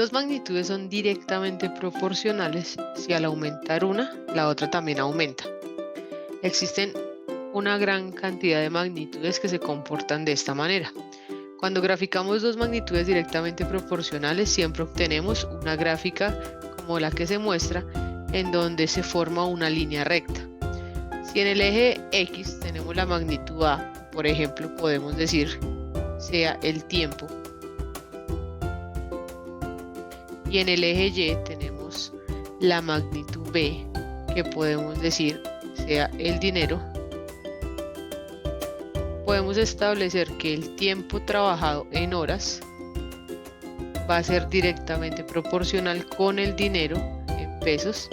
Dos magnitudes son directamente proporcionales si al aumentar una, la otra también aumenta. Existen una gran cantidad de magnitudes que se comportan de esta manera. Cuando graficamos dos magnitudes directamente proporcionales, siempre obtenemos una gráfica como la que se muestra, en donde se forma una línea recta. Si en el eje X tenemos la magnitud A, por ejemplo, podemos decir sea el tiempo, y en el eje Y tenemos la magnitud B, que podemos decir sea el dinero, podemos establecer que el tiempo trabajado en horas va a ser directamente proporcional con el dinero en pesos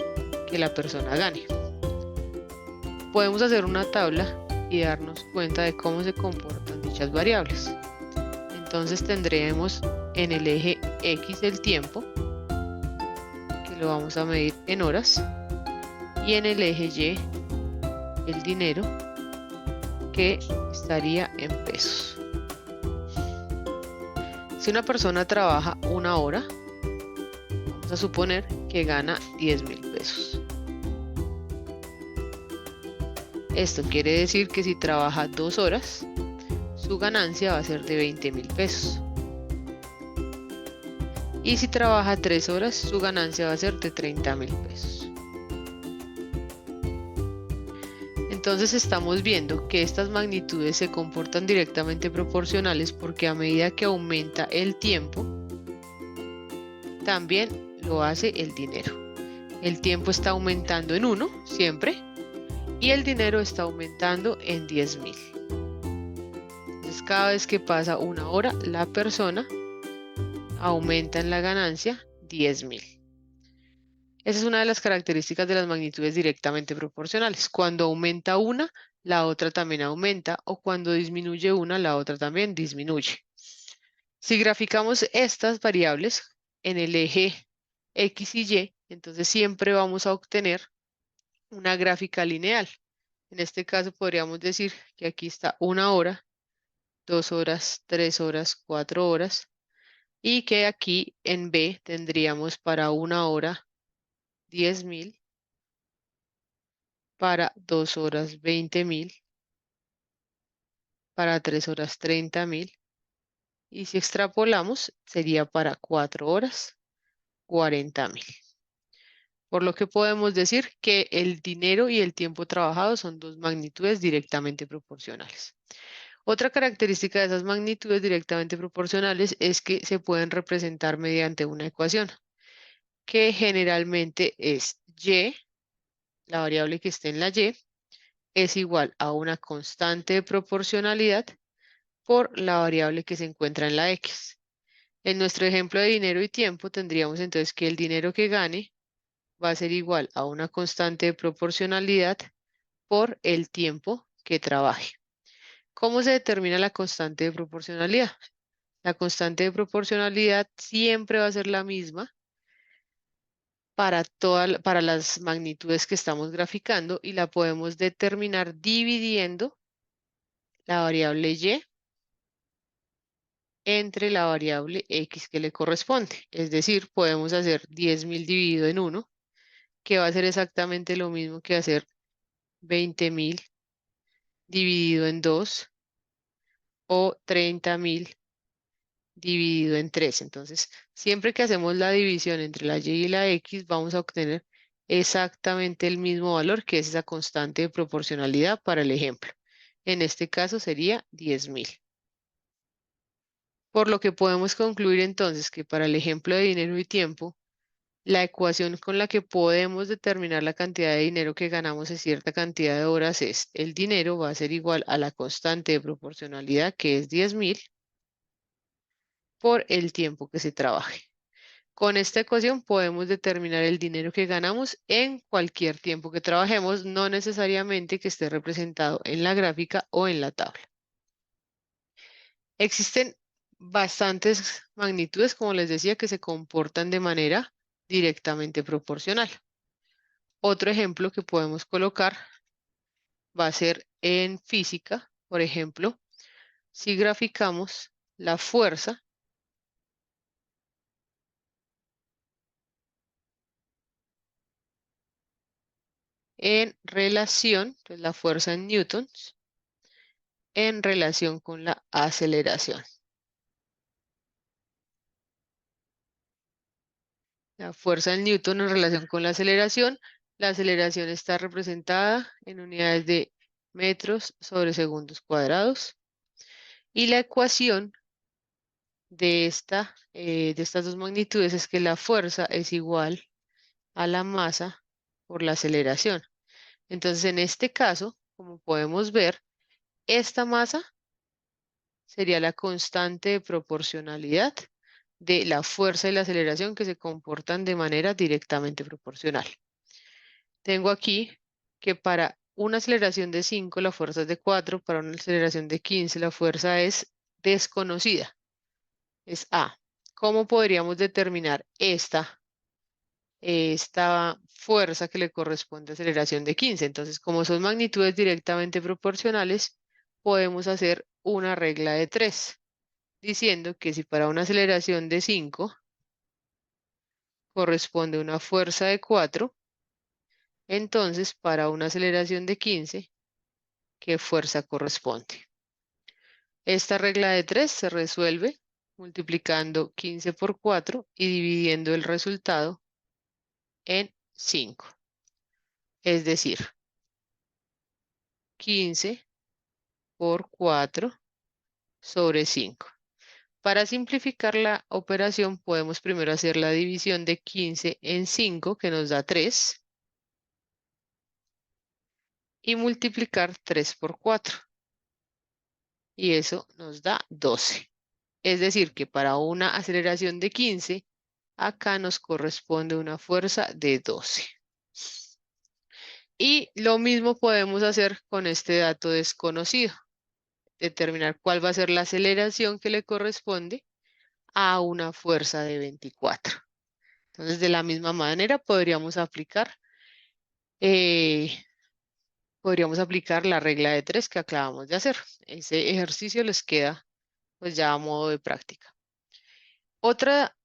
que la persona gane. Podemos hacer una tabla y darnos cuenta de cómo se comportan dichas variables. Entonces tendremos en el eje X el tiempo, que lo vamos a medir en horas, y en el eje Y el dinero, que estaría en pesos. Si una persona trabaja una hora, vamos a suponer que gana 10.000 pesos. Esto quiere decir que si trabaja 2 horas, su ganancia va a ser de 20.000 pesos. Y si trabaja 3 horas, su ganancia va a ser de 30.000 pesos. Entonces estamos viendo que estas magnitudes se comportan directamente proporcionales porque a medida que aumenta el tiempo, también lo hace el dinero. El tiempo está aumentando en 1 siempre y el dinero está aumentando en 10.000. Entonces cada vez que pasa una hora, la persona aumenta en la ganancia 10.000. Esa es una de las características de las magnitudes directamente proporcionales. Cuando aumenta una, la otra también aumenta, o cuando disminuye una, la otra también disminuye. Si graficamos estas variables en el eje X y Y, entonces siempre vamos a obtener una gráfica lineal. En este caso podríamos decir que aquí está 1 hora, 2 horas, 3 horas, 4 horas, y que aquí en B tendríamos para 1 hora 10.000, para 2 horas 20.000, para 3 horas 30.000, y si extrapolamos sería para 4 horas 40.000. Por lo que podemos decir que el dinero y el tiempo trabajado son dos magnitudes directamente proporcionales. Otra característica de esas magnitudes directamente proporcionales es que se pueden representar mediante una ecuación, que generalmente es Y, la variable que esté en la Y, es igual a una constante de proporcionalidad por la variable que se encuentra en la X. En nuestro ejemplo de dinero y tiempo tendríamos entonces que el dinero que gane va a ser igual a una constante de proporcionalidad por el tiempo que trabaje. ¿Cómo se determina la constante de proporcionalidad? La constante de proporcionalidad siempre va a ser la misma para las magnitudes que estamos graficando y la podemos determinar dividiendo la variable Y entre la variable X que le corresponde. Es decir, podemos hacer 10.000 dividido en 1, que va a ser exactamente lo mismo que hacer 20.000 dividido en 2 o 30.000 dividido en 3. Entonces, siempre que hacemos la división entre la Y y la X, vamos a obtener exactamente el mismo valor, que es esa constante de proporcionalidad para el ejemplo. En este caso sería 10.000. Por lo que podemos concluir entonces que para el ejemplo de dinero y tiempo, la ecuación con la que podemos determinar la cantidad de dinero que ganamos en cierta cantidad de horas es: el dinero va a ser igual a la constante de proporcionalidad, que es 10.000, por el tiempo que se trabaje. Con esta ecuación podemos determinar el dinero que ganamos en cualquier tiempo que trabajemos, no necesariamente que esté representado en la gráfica o en la tabla. Existen bastantes magnitudes, como les decía, que se comportan de manera directamente proporcional. Otro ejemplo que podemos colocar va a ser en física. Por ejemplo, si graficamos la fuerza en relación, pues la fuerza en newtons, en relación con la aceleración. La fuerza en newton en relación con la aceleración está representada en unidades de metros sobre segundos cuadrados. Y la ecuación de estas dos magnitudes es que la fuerza es igual a la masa por la aceleración. Entonces, en este caso, como podemos ver, esta masa sería la constante de proporcionalidad de la fuerza y la aceleración que se comportan de manera directamente proporcional. Tengo aquí que para una aceleración de 5 la fuerza es de 4, para una aceleración de 15 la fuerza es desconocida, es A. ¿Cómo podríamos determinar esta fuerza que le corresponde a aceleración de 15? Entonces, como son magnitudes directamente proporcionales, podemos hacer una regla de 3, diciendo que si para una aceleración de 5 corresponde una fuerza de 4, entonces para una aceleración de 15, ¿qué fuerza corresponde? Esta regla de 3 se resuelve multiplicando 15 por 4 y dividiendo el resultado en 5. Es decir, 15 por 4 sobre 5. Para simplificar la operación, podemos primero hacer la división de 15 en 5, que nos da 3, y multiplicar 3 por 4, y eso nos da 12. Es decir, que para una aceleración de 15, acá nos corresponde una fuerza de 12. Y lo mismo podemos hacer con este dato desconocido, determinar cuál va a ser la aceleración que le corresponde a una fuerza de 24. Entonces, de la misma manera, eh, podríamos aplicar la regla de 3 que acabamos de hacer. Ese ejercicio les queda pues ya a modo de práctica. Otra,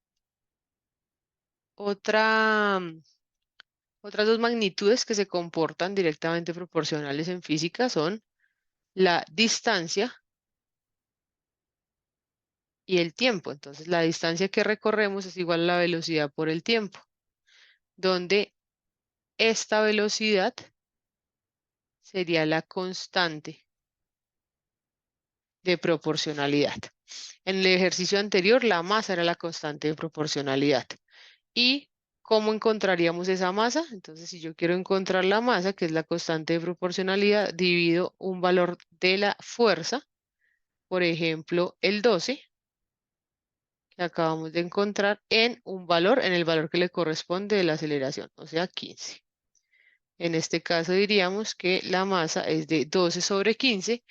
otra, otras dos magnitudes que se comportan directamente proporcionales en física son la distancia y el tiempo. Entonces, la distancia que recorremos es igual a la velocidad por el tiempo, donde esta velocidad sería la constante de proporcionalidad. En el ejercicio anterior, la masa era la constante de proporcionalidad. ¿Y cómo encontraríamos esa masa? Entonces, si yo quiero encontrar la masa, que es la constante de proporcionalidad, divido un valor de la fuerza, por ejemplo, el 12, que acabamos de encontrar, en el valor que le corresponde de la aceleración, o sea, 15. En este caso diríamos que la masa es de 12 sobre 15,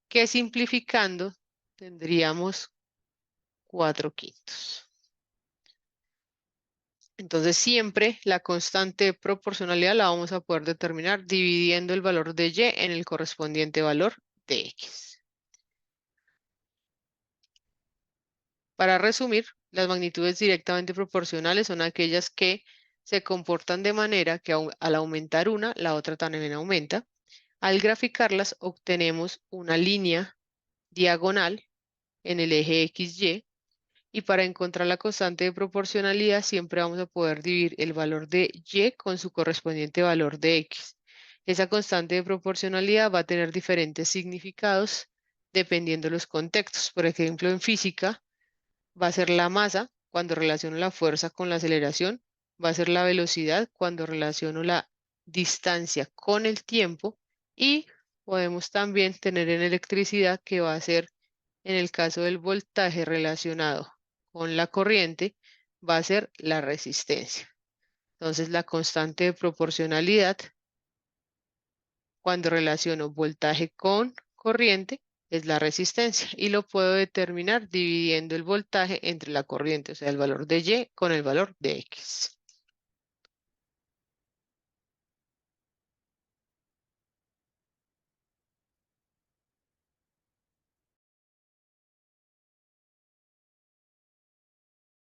que simplificando tendríamos 4/5. Entonces siempre la constante de proporcionalidad la vamos a poder determinar dividiendo el valor de y en el correspondiente valor de x. Para resumir, las magnitudes directamente proporcionales son aquellas que se comportan de manera que al aumentar una, la otra también aumenta. Al graficarlas obtenemos una línea diagonal en el eje XY. Y para encontrar la constante de proporcionalidad siempre vamos a poder dividir el valor de y con su correspondiente valor de x. Esa constante de proporcionalidad va a tener diferentes significados dependiendo de los contextos. Por ejemplo, en física va a ser la masa cuando relaciono la fuerza con la aceleración, va a ser la velocidad cuando relaciono la distancia con el tiempo, y podemos también tener en electricidad que va a ser, en el caso del voltaje relacionado con la corriente, va a ser la resistencia. Entonces, la constante de proporcionalidad cuando relaciono voltaje con corriente es la resistencia, y lo puedo determinar dividiendo el voltaje entre la corriente, o sea, el valor de y con el valor de x.